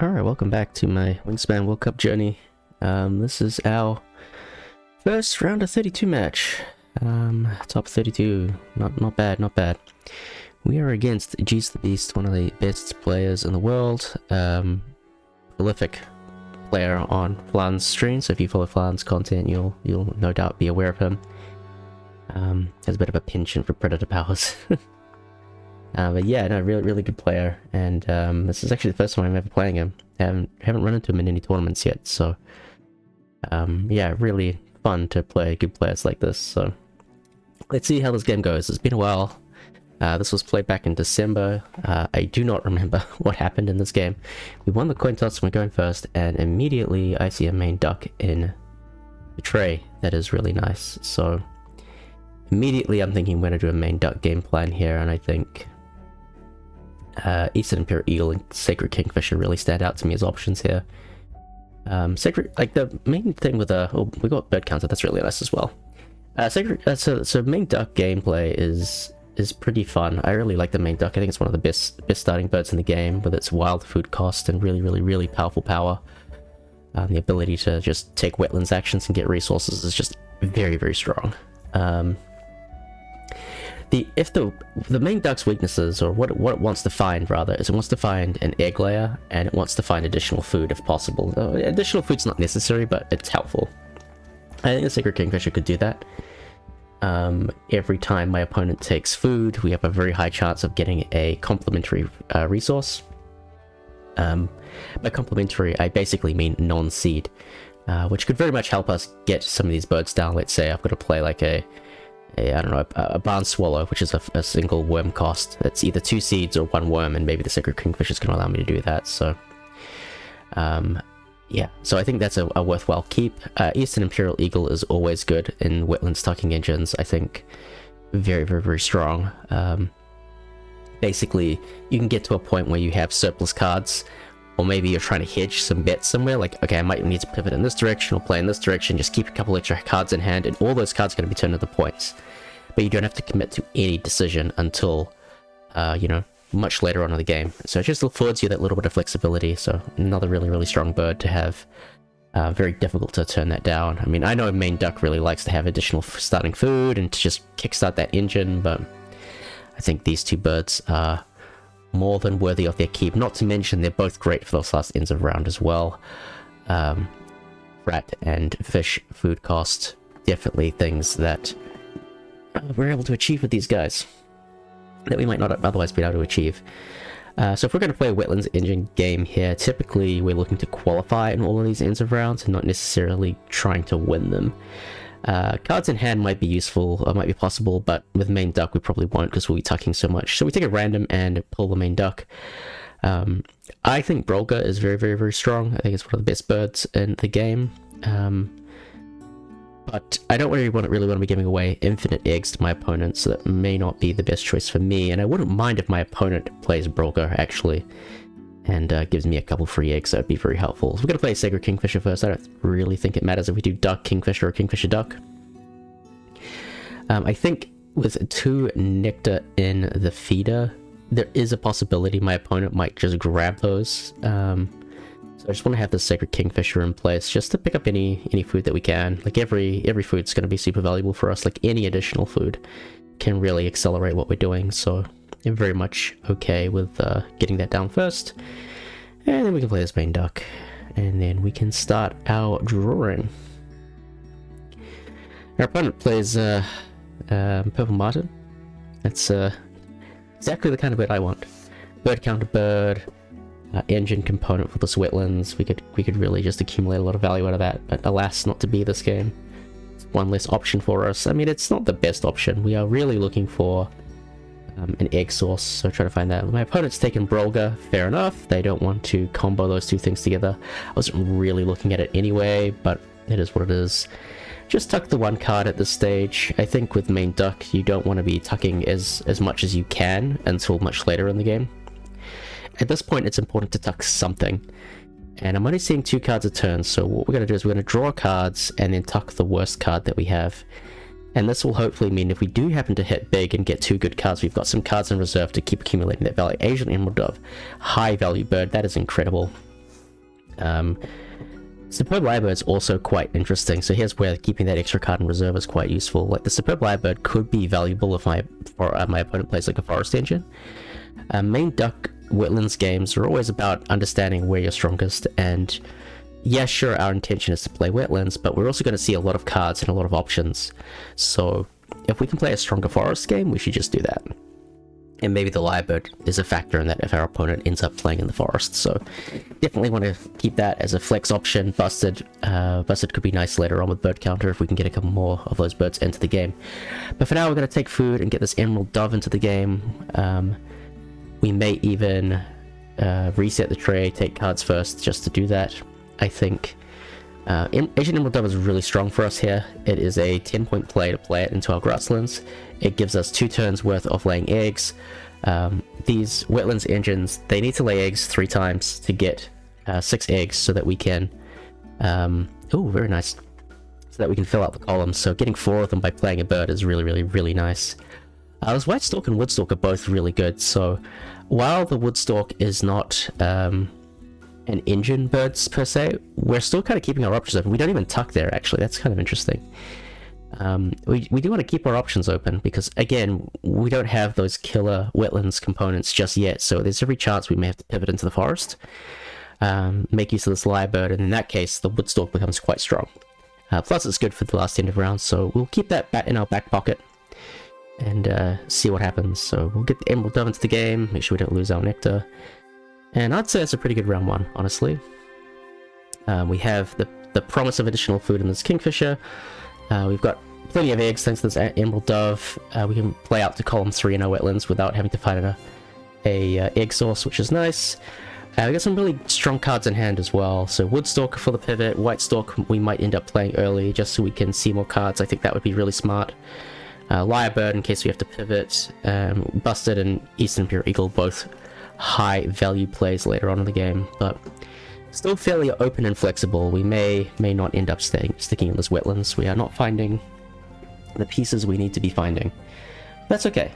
Alright, welcome back to my Wingspan World Cup journey. This is our first round of 32 match. Top 32. Not bad, not bad. We are against Jeastthebeast, one of the best players in the world. Prolific player on Flan's stream, so if you follow Flan's content, you'll no doubt be aware of him. Has a bit of a penchant for predator powers. But yeah, no, really good player, and this is actually the first time I'm ever playing him. Haven't run into him in any tournaments yet, so yeah, really fun to play good players like this. So let's see how this game goes. It's been a while. This was played back in December. I do not remember what happened in this game. We won the coin toss, we're going first, and immediately I see a main duck in the tray. That is really nice. So immediately I'm thinking we're going to do a main duck game plan here, and I think Eastern Imperial Eagle and Sacred Kingfisher really stand out to me as options here. Sacred, like the main thing with we got bird counter, that's really nice as well. So main duck gameplay is pretty fun. I really like the main duck. I think it's one of the best starting birds in the game with its wild food cost and really powerful power. The ability to just take wetlands actions and get resources is just very strong. If the main duck's weaknesses, or what it wants to find rather, is it wants to find an egg layer, and it wants to find additional food if possible. Additional food's not necessary, but it's helpful. I think the Sacred Kingfisher could do that. Every time my opponent takes food, we have a very high chance of getting a complementary resource. By complementary, I basically mean non-seed, which could very much help us get some of these birds down. Let's say I've got to play like a barn swallow, which is a single worm cost. It's either 2 seeds or 1 worm, and maybe the Sacred Kingfisher is going to allow me to do that. So yeah, so I think that's a worthwhile keep. Eastern Imperial Eagle is always good in wetlands tucking engines. I think very strong. Basically, you can get to a point where you have surplus cards, or maybe you're trying to hedge some bets somewhere, like, okay, I might need to pivot in this direction or play in this direction, just keep a couple extra cards in hand, and all those cards are going to be turned into points. But you don't have to commit to any decision until, much later on in the game. So it just affords you that little bit of flexibility, so another really strong bird to have. Very difficult to turn that down. I mean, I know main duck really likes to have additional starting food and to just kickstart that engine, but I think these two birds are more than worthy of their keep. Not to mention they're both great for those last ends of round as well. Rat and fish food cost, definitely things that we're able to achieve with these guys that we might not otherwise be able to achieve. So if we're going to play a wetlands engine game here, typically we're looking to qualify in all of these ends of rounds and not necessarily trying to win them. Cards in hand might be useful, or might be possible, but with main duck we probably won't because we'll be tucking so much. So we take a random and pull the main duck. I think Brolga is very strong. I think it's one of the best birds in the game. But I don't really want to be giving away infinite eggs to my opponent, so that may not be the best choice for me. And I wouldn't mind if my opponent plays Brolga, actually, and gives me a couple free eggs. That would be very helpful. So we're going to play Sacred Kingfisher first. I don't really think it matters if we do Duck Kingfisher or Kingfisher Duck. I think with 2 nectar in the feeder, there is a possibility my opponent might just grab those. So I just want to have the Sacred Kingfisher in place just to pick up any food that we can. Like every food's going to be super valuable for us. Like any additional food can really accelerate what we're doing. So I'm very much okay with getting that down first. And then we can play this main duck. And then we can start our drawing. Our opponent plays Purple Martin. That's exactly the kind of bird I want. Bird counter bird. Engine component for this wetlands. We could really just accumulate a lot of value out of that, but alas, not to be this game. It's one less option for us. I mean, it's not the best option. We are really looking for an egg source, so try to find that. My opponent's taken Brolga, fair enough. They don't want to combo those two things together. I wasn't really looking at it anyway, but it is what it is. Just tuck the 1 card at this stage. I think with main duck, you don't want to be tucking as much as you can until much later in the game. At this point, it's important to tuck something. And I'm only seeing 2 cards a turn, so what we're going to do is we're going to draw cards and then tuck the worst card that we have. And this will hopefully mean if we do happen to hit big and get 2 good cards, we've got some cards in reserve to keep accumulating that value. Asian Emerald Dove, high value bird, that is incredible. Superb Lyrebird is also quite interesting, so here's where keeping that extra card in reserve is quite useful. Like, the Superb Lyrebird could be valuable if my opponent plays like a Forest Engine. Main Duck Wetlands games are always about understanding where you're strongest, and yeah, sure, our intention is to play Wetlands, but we're also going to see a lot of cards and a lot of options. So if we can play a stronger Forest game, we should just do that. And maybe the Lyrebird is a factor in that if our opponent ends up playing in the Forest. So definitely want to keep that as a flex option. Busted could be nice later on with Bird Counter if we can get a couple more of those birds into the game. But for now, we're going to take food and get this Emerald Dove into the game. We may even reset the tray, take cards first just to do that. I think Asian Emerald Dove is really strong for us here. It is a 10-point play to play it into our grasslands. It gives us 2 turns worth of laying eggs. These Wetlands engines, they need to lay eggs 3 times to get 6 eggs so that we can... oh, very nice. So that we can fill out the columns. So getting 4 of them by playing a bird is really nice. This Whitestalk and Woodstalk are both really good. So while the Woodstalk is not... an engine birds per se, we're still kind of keeping our options open. We don't even tuck there, actually. That's kind of interesting. We do want to keep our options open because, again, we don't have those killer Wetlands components just yet, so there's every chance we may have to pivot into the forest, make use of this Lyrebird, and in that case the Woodstalk becomes quite strong. Plus it's good for the last end of round, so we'll keep that in our back pocket and see what happens. So we'll get the Emerald Dove into the game, make sure we don't lose our nectar. And I'd say it's a pretty good round 1, honestly. We have the promise of additional food in this Kingfisher. We've got plenty of eggs thanks to this Emerald Dove. We can play out to column 3 in our Wetlands without having to find a egg source, which is nice. We got some really strong cards in hand as well. So Woodstalk for the pivot, Whitestalk we might end up playing early just so we can see more cards. I think that would be really smart. Lyrebird in case we have to pivot. Busted and Eastern Imperial Eagle both high value plays later on in the game, but still fairly open and flexible. We may not end up sticking in this Wetlands. We are not finding the pieces we need to be finding. That's okay.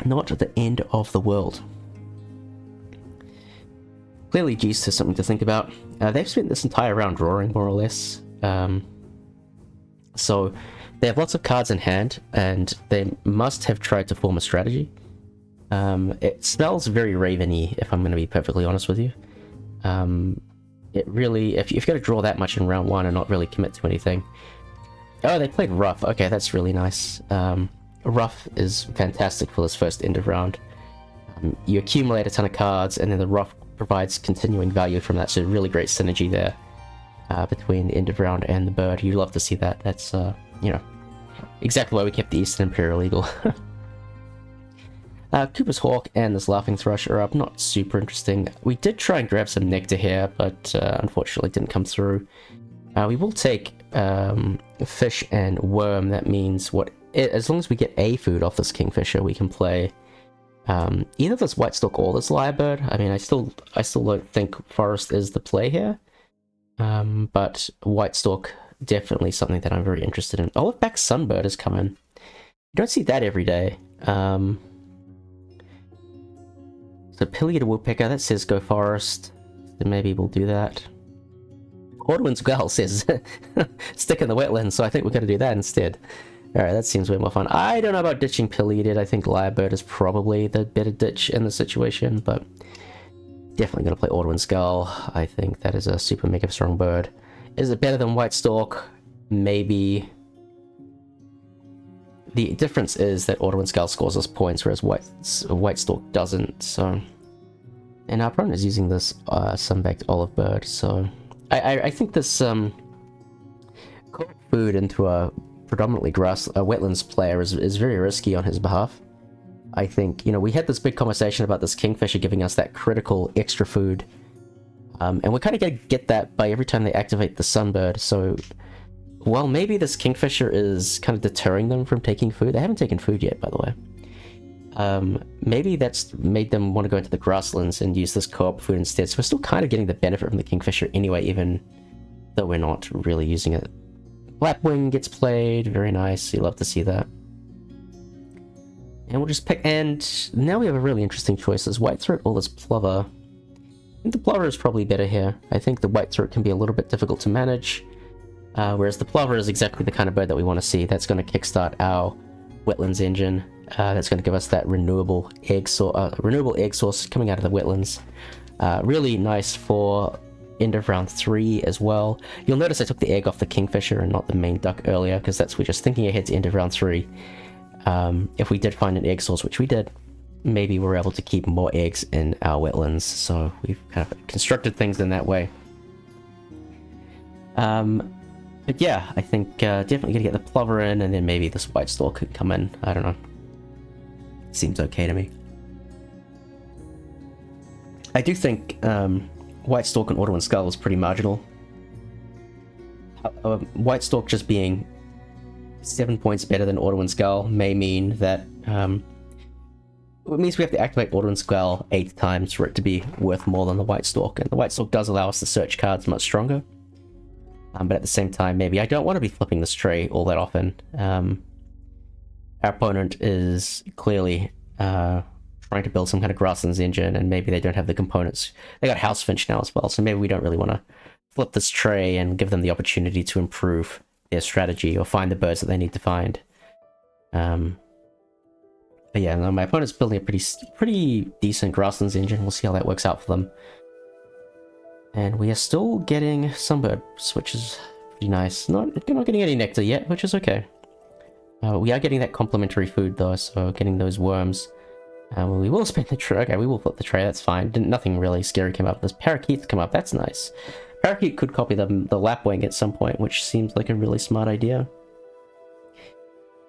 Not at the end of the world. Clearly Jeast has something to think about. They've spent this entire round drawing, more or less. So they have lots of cards in hand, and they must have tried to form a strategy. It smells very Raven-y, if I'm going to be perfectly honest with you. It really, if you've got to draw that much in round 1 and not really commit to anything. Oh, they played Rough. Okay, that's really nice. Rough is fantastic for this first end of round. You accumulate a ton of cards, and then the Rough provides continuing value from that, so really great synergy there between the end of round and the bird. You love to see that. That's, you know, exactly why we kept the Eastern Imperial Eagle. Cooper's Hawk and this Laughing Thrush are up. Not super interesting. We did try and grab some nectar here, but unfortunately didn't come through. We will take fish and worm. That means as long as we get a food off this Kingfisher, we can play either this Whitestalk or this Lyrebird. I mean, I still don't think Forest is the play here, but Whitestalk definitely something that I'm very interested in. Olive-back Sunbird has come in. You don't see that every day. So Pileated Woodpecker, that says go Forest. So maybe we'll do that. Hordwin's Gull says stick in the Wetlands, so I think we're going to do that instead. Alright, that seems way more fun. I don't know about ditching Pileated. I think Lyrebird is probably the better ditch in the situation, but definitely going to play Ordwin's Gull. I think that is a super mega strong bird. Is it better than Whitestalk? Maybe. The difference is that Ordwin's Gull scores us points, whereas Whitestalk doesn't, so... And our opponent is using this Sunbacked Olive Bird, so... I think this food into a predominantly wetlands player is very risky on his behalf. I think, you know, we had this big conversation about this Kingfisher giving us that critical extra food. And we're kind of going to get that by every time they activate the Sunbird, so... Well, maybe this Kingfisher is kind of deterring them from taking food. They haven't taken food yet, by the way. Maybe that's made them want to go into the grasslands and use this co-op food instead. So we're still kind of getting the benefit from the Kingfisher anyway, even though we're not really using it. Lapwing gets played. Very nice. You love to see that. And we'll just pick... And now we have a really interesting choice. There's Whitethroat or this Plover. I think the plover is probably better here. I think the white throat can be a little bit difficult to manage, whereas the plover is exactly the kind of bird that we want to see. That's going to kickstart our wetlands engine. That's going to give us that renewable egg source coming out of the wetlands. Really nice for end of round 3 as well. You'll notice I took the egg off the kingfisher and not the main duck earlier, because we're just thinking ahead to end of round 3. If we did find an egg source, which we did, maybe we're able to keep more eggs in our wetlands, so we've kind of constructed things in that way. But yeah, I think definitely gonna get the plover in, and then maybe this white stork could come in. I don't know. Seems okay to me. I do think white stork and Auto and Skull is pretty marginal. White stork just being 7 points better than Auto and Skull may mean that it means we have to activate Auto and Skull 8 times for it to be worth more than the white stork, and the white stork does allow us to search cards much stronger. But at the same time, maybe I don't want to be flipping this tray all that often. Our opponent is clearly trying to build some kind of grasslands engine, and maybe they don't have the components. They got Housefinch now as well, so maybe we don't really want to flip this tray and give them the opportunity to improve their strategy or find the birds that they need to find. But yeah, no, my opponent's building a pretty decent grasslands engine. We'll see how that works out for them. And we are still getting sunbirds, which is pretty nice. Not getting any nectar yet, which is okay. We are getting that complementary food though, so getting those worms. We will spin the tray. Okay, we will flip the tray, that's fine. Nothing really scary came up. There's parakeets come up, that's nice. Parakeet could copy the lapwing at some point, which seems like a really smart idea.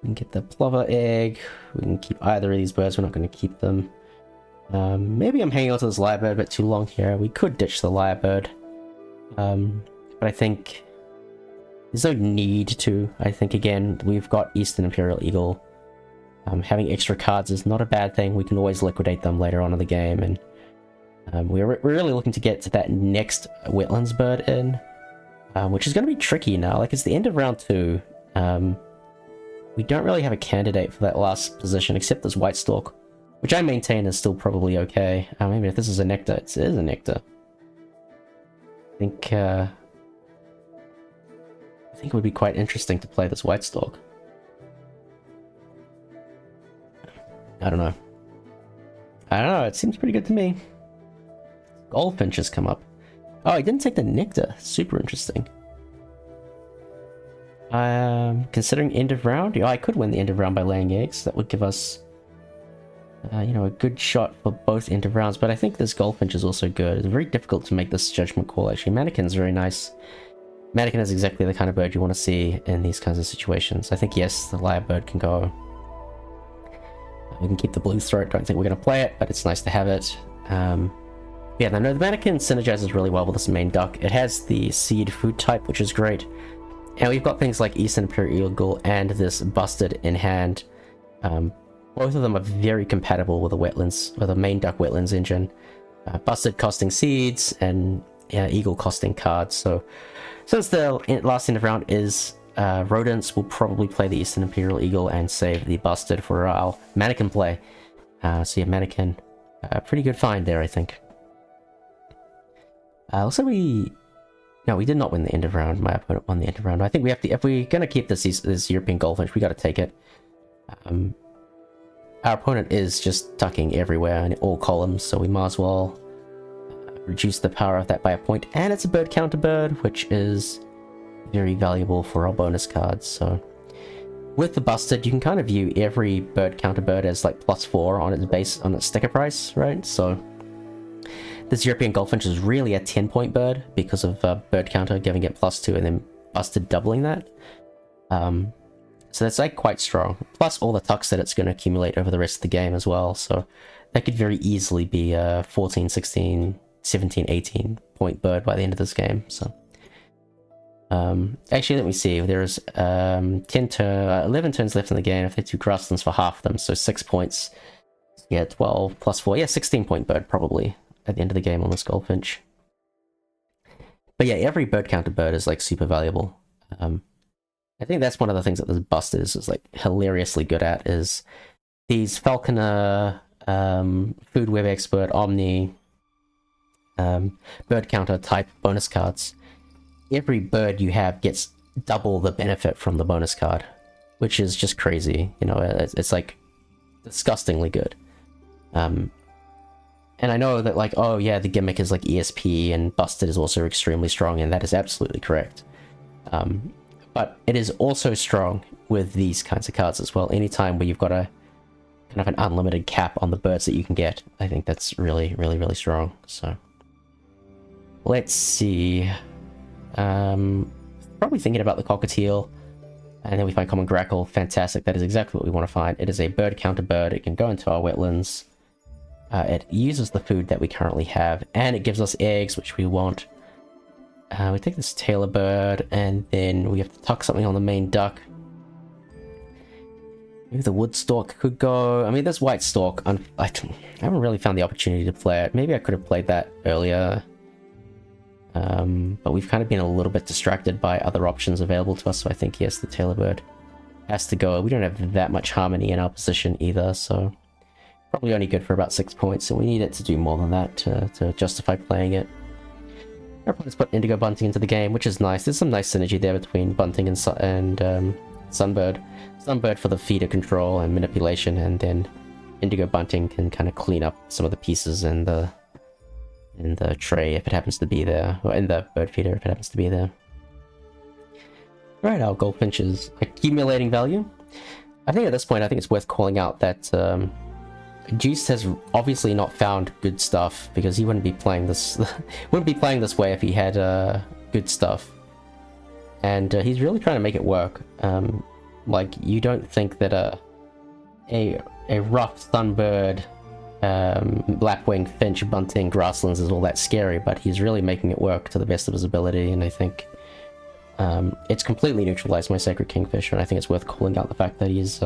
We can get the plover egg. We can keep either of these birds. We're not going to keep them. Maybe I'm hanging on to this lyrebird a bit too long here. We could ditch the lyrebird. But I think there's no need to. I think, again, we've got Eastern Imperial Eagle. Having extra cards is not a bad thing. We can always liquidate them later on in the game. And we're really looking to get to that next wetlands bird in, which is going to be tricky now. Like, it's the end of round 2. We don't really have a candidate for that last position, except this white stork, which I maintain is still probably okay. Maybe if this is a nectar, it is a nectar. I think it would be quite interesting to play this white stork. I don't know. It seems pretty good to me. Goldfinch has come up. Oh, I didn't take the nectar. Super interesting. Considering end of round, I could win the end of round by laying eggs. That would give us, a good shot for both end of rounds. But I think this goldfinch is also good. It's very difficult to make this judgment call, actually. Mannequin's very nice. Mannequin is exactly the kind of bird you want to see in these kinds of situations. I think, yes, the lyrebird can go. We can keep the blue throat. Don't think we're going to play it, but it's nice to have it. Yeah, no, the mannequin synergizes really well with this main duck. It has the seed food type, which is great. And we've got things like Eastern Imperial Eagle and this busted in hand. Both of them are very compatible with the main duck wetlands engine. Busted costing seeds and Eagle costing cards. So since the last end of round is rodents, we'll probably play the Eastern Imperial Eagle and save the busted for our mannequin play. So yeah, mannequin, pretty good find there, I think. Also, no, we did not win the end of round. My opponent won the end of round. I think we have to, if we're going to keep this European goldfinch, we got to take it. Our opponent is just tucking everywhere in all columns, so we might as well reduce the power of that by a point. And it's a bird counter bird, which is very valuable for our bonus cards. So with the busted, you can kind of view every bird counter bird as like +4 on its sticker price, right? So this European goldfinch is really a 10-point bird because of bird counter giving it +2 and then busted doubling that. So that's like quite strong. Plus all the tucks that it's going to accumulate over the rest of the game as well. So that could very easily be a 14, 16, 17, 18 point bird by the end of this game. So actually, let me see. There's 11 turns left in the game. If they do grasslands for half of them, so 6 points. Yeah, 12 plus 4. Yeah, 16-point bird probably at the end of the game on this goldfinch. But yeah, every bird counter bird is like super valuable. I think that's one of the things that this bust is like hilariously good at, is these falconer, food web expert, omni, bird counter type bonus cards, every bird you have gets double the benefit from the bonus card, which is just crazy. You know, it's like disgustingly good. And I know that, like, oh yeah, the gimmick is like ESP and Busted is also extremely strong, and that is absolutely correct. But it is also strong with these kinds of cards as well. Anytime where you've got a kind of an unlimited cap on the birds that you can get, I think that's really, really, really strong. So let's see. Probably thinking about the cockatiel, and then we find common grackle. Fantastic. That is exactly what we want to find. It is a bird counter bird. It can go into our wetlands. It uses the food that we currently have, and it gives us eggs, which we want. We take this tailor bird, and then we have to tuck something on the main duck. Maybe the wood stork could go. I mean, this white stork, I haven't really found the opportunity to play it. Maybe I could have played that earlier. But we've kind of been a little bit distracted by other options available to us, so I think, yes, the tailor bird has to go. We don't have that much harmony in our position either, so probably only good for about 6 points, and we need it to do more than that to justify playing it. Our opponents put Indigo Bunting into the game, which is nice. There's some nice synergy there between Bunting and Sunbird. Sunbird for the feeder control and manipulation, and then Indigo Bunting can kind of clean up some of the pieces in the tray if it happens to be there, or in the bird feeder if it happens to be there. Right, our goldfinch is accumulating value. I think at this point, I think it's worth calling out that Jeast has obviously not found good stuff, because he wouldn't be playing this way if he had good stuff, and he's really trying to make it work. Like, you don't think that a rough sunbird, lapwing, finch, bunting, grasslands is all that scary, but he's really making it work to the best of his ability, and I think it's completely neutralized my sacred kingfisher, and I think it's worth calling out the fact that he's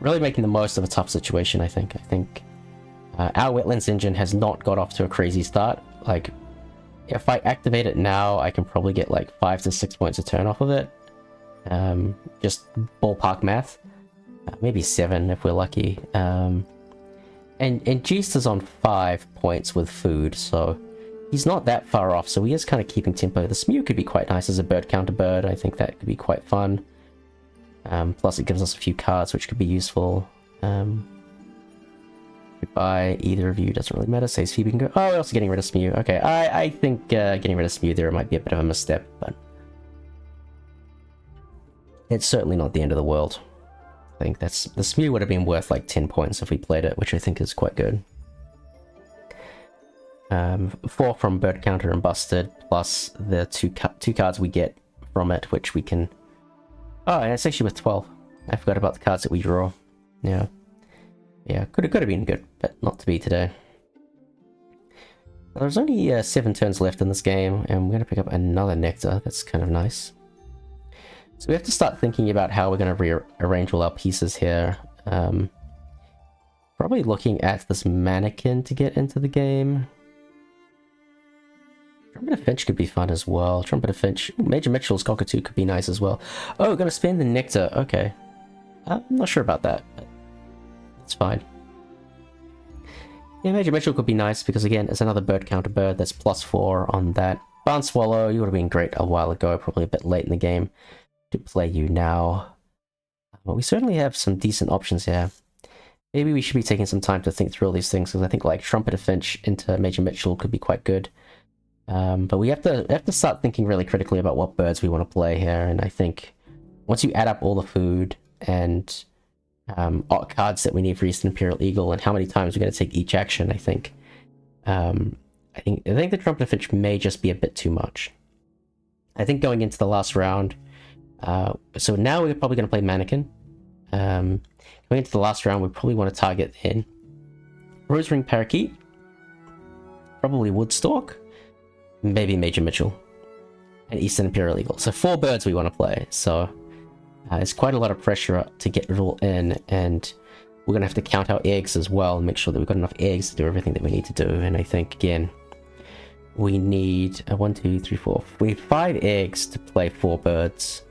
really making the most of a tough situation. I think our wetlands engine has not got off to a crazy start. Like, if I activate it now, I can probably get like 5 to 6 points a turn off of it. Just ballpark math. Maybe 7 if we're lucky. And Jeast is on 5 points with food, so he's not that far off, so he is kind of keeping tempo. The Smew could be quite nice as a bird counter bird. I think that could be quite fun. Plus it gives us a few cards which could be useful. Goodbye, either of you, doesn't really matter. Says Phoebe can go. Oh, we're also getting rid of Smew. Okay, I think getting rid of Smew there might be a bit of a misstep, but it's certainly not the end of the world. I think the Smew would have been worth like 10 points if we played it, which I think is quite good. 4 from Bird Counter and Busted, plus the two cards we get from it, which we can... Oh, and it's actually with 12. I forgot about the cards that we draw. Yeah. Yeah, could have been good, but not to be today. There's only 7 turns left in this game, and we're going to pick up another Nectar. That's kind of nice. So we have to start thinking about how we're going to rearrange all our pieces here. Probably looking at this mannequin to get into the game. Trumpeter Finch could be fun as well. Trumpeter Finch. Major Mitchell's Cockatoo could be nice as well. Oh, we're going to spend the Nectar. Okay. I'm not sure about that, but it's fine. Yeah, Major Mitchell could be nice because, again, it's another bird counter bird that's +4 on that. Barn Swallow, you would have been great a while ago, probably a bit late in the game to play you now. But we certainly have some decent options here. Maybe we should be taking some time to think through all these things, because I think like Trumpeter Finch into Major Mitchell could be quite good. But we have to start thinking really critically about what birds we want to play here, and I think once you add up all the food and cards that we need for Eastern Imperial Eagle and how many times we're going to take each action, I think the Trumpeter Finch may just be a bit too much. I think going into the last round, so now we're probably going to play Mannequin. Going into the last round, we probably want to target in Rosering Parakeet, probably Woodstalk, maybe Major Mitchell, and Eastern Imperial Eagle. So 4 birds we want to play. So it's quite a lot of pressure to get it all in, and we're going to have to count our eggs as well and make sure that we've got enough eggs to do everything that we need to do. And I think, again, we need 1, 2, 3, 4. We have 5 eggs to play 4 birds.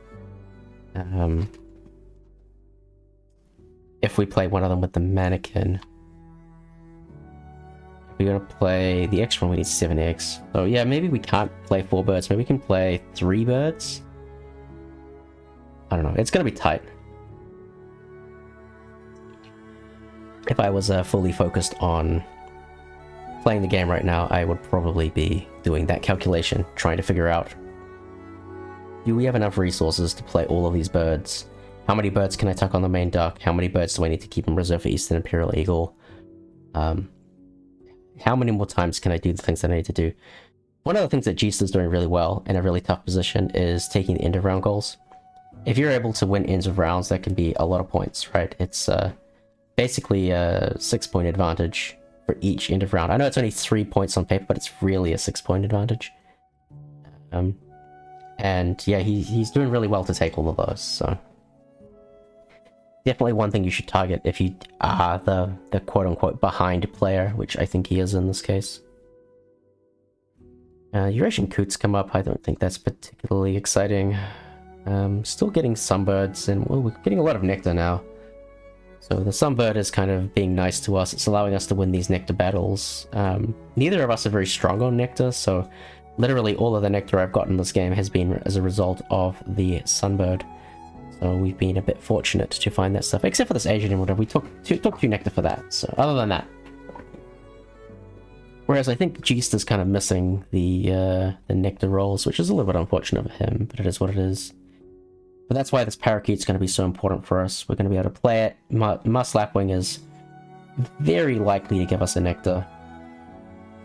If we play one of them with the mannequin, we're gonna play the extra one. We need 7 eggs. So yeah, maybe we can't play 4 birds. Maybe we can play 3 birds. I don't know. It's gonna be tight. If I was fully focused on playing the game right now, I would probably be doing that calculation, trying to figure out, do we have enough resources to play all of these birds? How many birds can I tuck on the main duck? How many birds do I need to keep in reserve for Eastern Imperial Eagle? How many more times can I do the things that I need to do? One of the things that Jeast is doing really well in a really tough position is taking the end of round goals. If you're able to win ends of rounds, that can be a lot of points, right? It's basically a 6-point advantage for each end of round. I know it's only 3 points on paper, but it's really a 6-point advantage. And yeah, he's doing really well to take all of those, so definitely one thing you should target if you are the quote-unquote behind player, which I think he is in this case. Eurasian Coots come up. I don't think that's particularly exciting. Still getting sunbirds, and well, we're getting a lot of nectar now. So the sunbird is kind of being nice to us. It's allowing us to win these nectar battles. Neither of us are very strong on nectar, so literally all of the nectar I've gotten in this game has been as a result of the sunbird. So we've been a bit fortunate to find that stuff, except for this Asian emerald. We took two nectar for that, so other than that. Whereas I think Jeast is kind of missing the nectar rolls, which is a little bit unfortunate for him, but it is what it is. But that's why this Parakeet's going to be so important for us. We're going to be able to play it. Must Lapwing is very likely to give us a nectar,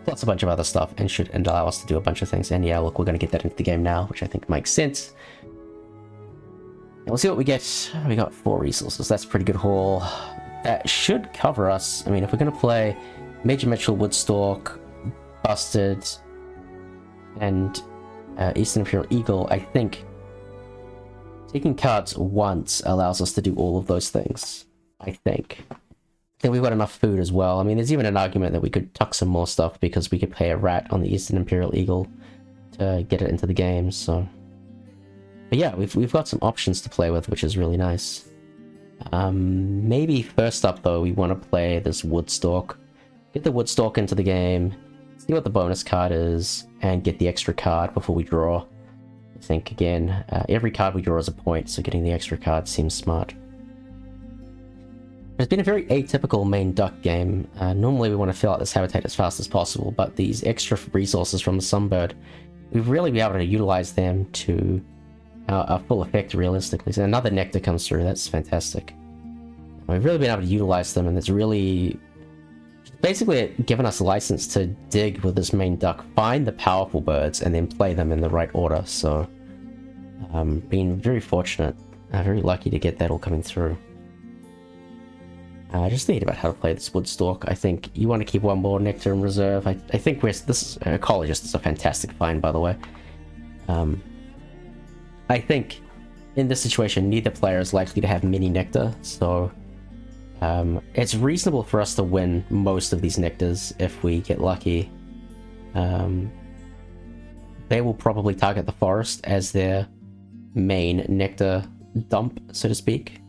plus a bunch of other stuff, and allow us to do a bunch of things. And yeah, look, we're going to get that into the game now, which I think makes sense. And we'll see what we get. We got 4 resources. That's a pretty good haul. That should cover us. I mean, if we're going to play Major Mitchell, Woodstalk, Busted, and Eastern Imperial Eagle, I think taking cards once allows us to do all of those things, I think. I think we've got enough food as well. I mean, there's even an argument that we could tuck some more stuff because we could play a rat on the Eastern Imperial Eagle to get it into the game, so... But yeah, we've got some options to play with, which is really nice. Maybe first up, though, we want to play this Woodstalk. Get the Woodstalk into the game, see what the bonus card is, and get the extra card before we draw. I think, again, every card we draw is a point, so getting the extra card seems smart. It's been a very atypical main duck game. Normally we want to fill out this habitat as fast as possible, but these extra resources from the Sunbird, we've really been able to utilize them to a full effect, realistically. So another nectar comes through, that's fantastic. We've really been able to utilize them, and it's really basically given us a license to dig with this main duck, find the powerful birds, and then play them in the right order. So, been very fortunate, very lucky to get that all coming through. I just thinking about how to play this Woodstalk. I think you want to keep 1 more nectar in reserve. I think this ecologist is a fantastic find, by the way. I think in this situation, neither player is likely to have many nectar, so it's reasonable for us to win most of these nectars if we get lucky. They will probably target the forest as their main nectar dump, so to speak,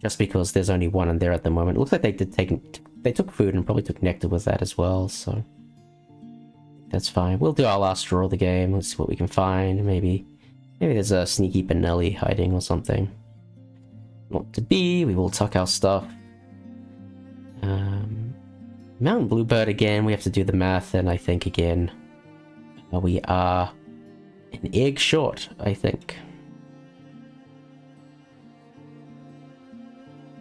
just because there's only 1 in there at the moment. It looks like they took food and probably took nectar with that as well, so that's fine. We'll do our last draw of the game. Let's see what we can find. Maybe there's a sneaky Benelli hiding or something. Not to be. We will tuck our stuff. Mountain Bluebird again. We have to do the math, and I think again we are an egg short, I think.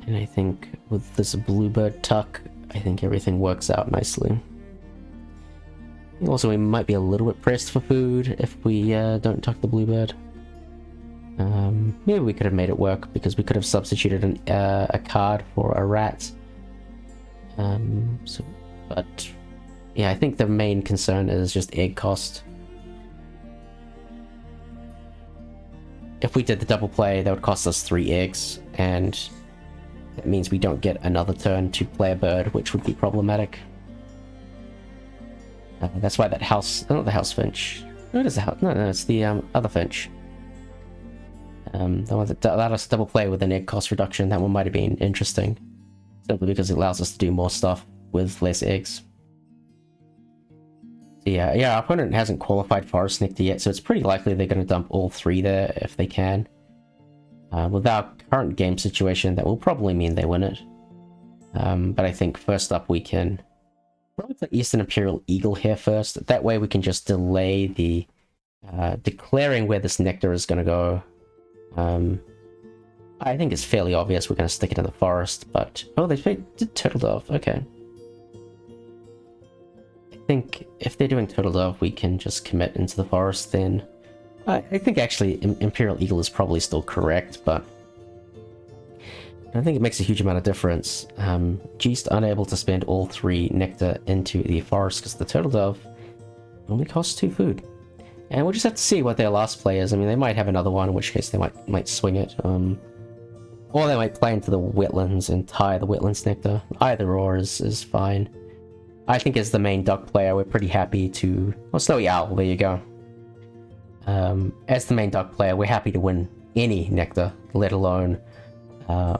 And I think with this Bluebird tuck, I think everything works out nicely. Also, we might be a little bit pressed for food if we don't tuck the Bluebird. Maybe we could have made it work because we could have substituted a card for a rat. But yeah, I think the main concern is just egg cost. If we did the double play, that would cost us 3 eggs, and that means we don't get another turn to play a bird, which would be problematic. That's why that house, not the house finch. No, it is the house. No, it's the other finch. The one that allowed us to double play with an egg cost reduction. That one might have been interesting, simply because it allows us to do more stuff with less eggs. Yeah, our opponent hasn't qualified Forest Nectar yet, so it's pretty likely they're going to dump all 3 there if they can. With our current game situation, that will probably mean they win it. But I think first up we can probably play Eastern Imperial Eagle here first. That way we can just delay the declaring where this nectar is going to go. I think it's fairly obvious we're going to stick it in the forest, but... Oh, did Turtle Dove, okay. I think if they're doing Turtle Dove, we can just commit into the forest then. I think actually Imperial Eagle is probably still correct, but I don't think it makes a huge amount of difference. Jeast unable to spend all 3 nectar into the forest because the Turtle Dove only costs 2 food. And we'll just have to see what their last play is. I mean, they might have another one, in which case they might swing it. Or they might play into the wetlands and tie the wetlands nectar. Either or is fine. I think as the main duck player, we're pretty happy to... Oh, Snowy Owl, there you go. As the main duck player, we're happy to win any nectar, let alone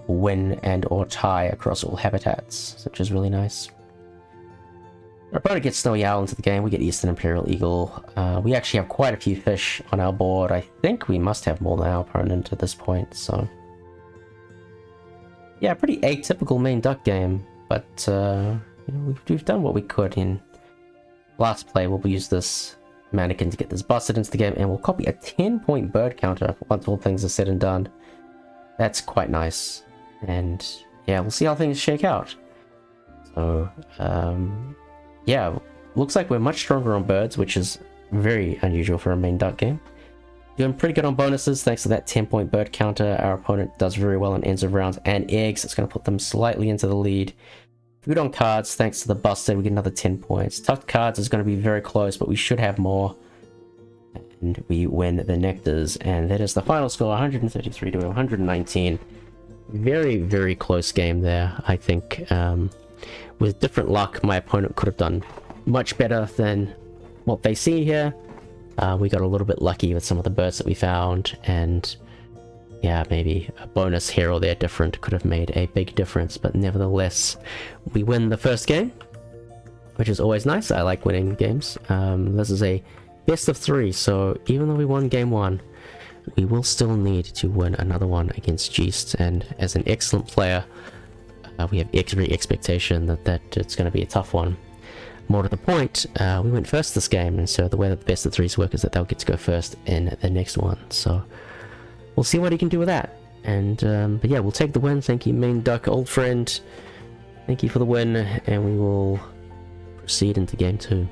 win and or tie across all habitats, which is really nice. Our opponent gets Snowy Owl into the game, we get Eastern Imperial Eagle. We actually have quite a few fish on our board. I think we must have more than our opponent at this point, so... Yeah, pretty atypical main duck game, but you know, we've done what we could. In last play, we'll use this mannequin to get this busted into the game, and we'll copy a 10-point bird counter once all things are said and done. That's quite nice, and yeah, we'll see how things shake out. So, yeah, looks like we're much stronger on birds, which is very unusual for a main duck game. Doing pretty good on bonuses thanks to that 10-point bird counter. Our opponent does very well on ends of rounds and eggs. It's going to put them slightly into the lead. Food on cards, thanks to the busted, we get another 10 points. Tucked cards is going to be very close, but we should have more. And we win the nectars, and that is the final score, 133 to 119. Very, very close game there. I think with different luck, my opponent could have done much better than what they see here. We got a little bit lucky with some of the birds that we found, and yeah, maybe a bonus here or there different could have made a big difference, but nevertheless, we win the first game, which is always nice. I like winning games. This is a best of 3, so even though we won game 1, we will still need to win another one against Jeast, and as an excellent player, we have every expectation that it's going to be a tough one. More to the point, we went first this game, and so the way that the best of 3s work is that they'll get to go first in the next one, so we'll see what he can do with that. And but yeah, we'll take the win. Thank you, main duck old friend. Thank you for the win, and we will proceed into game 2.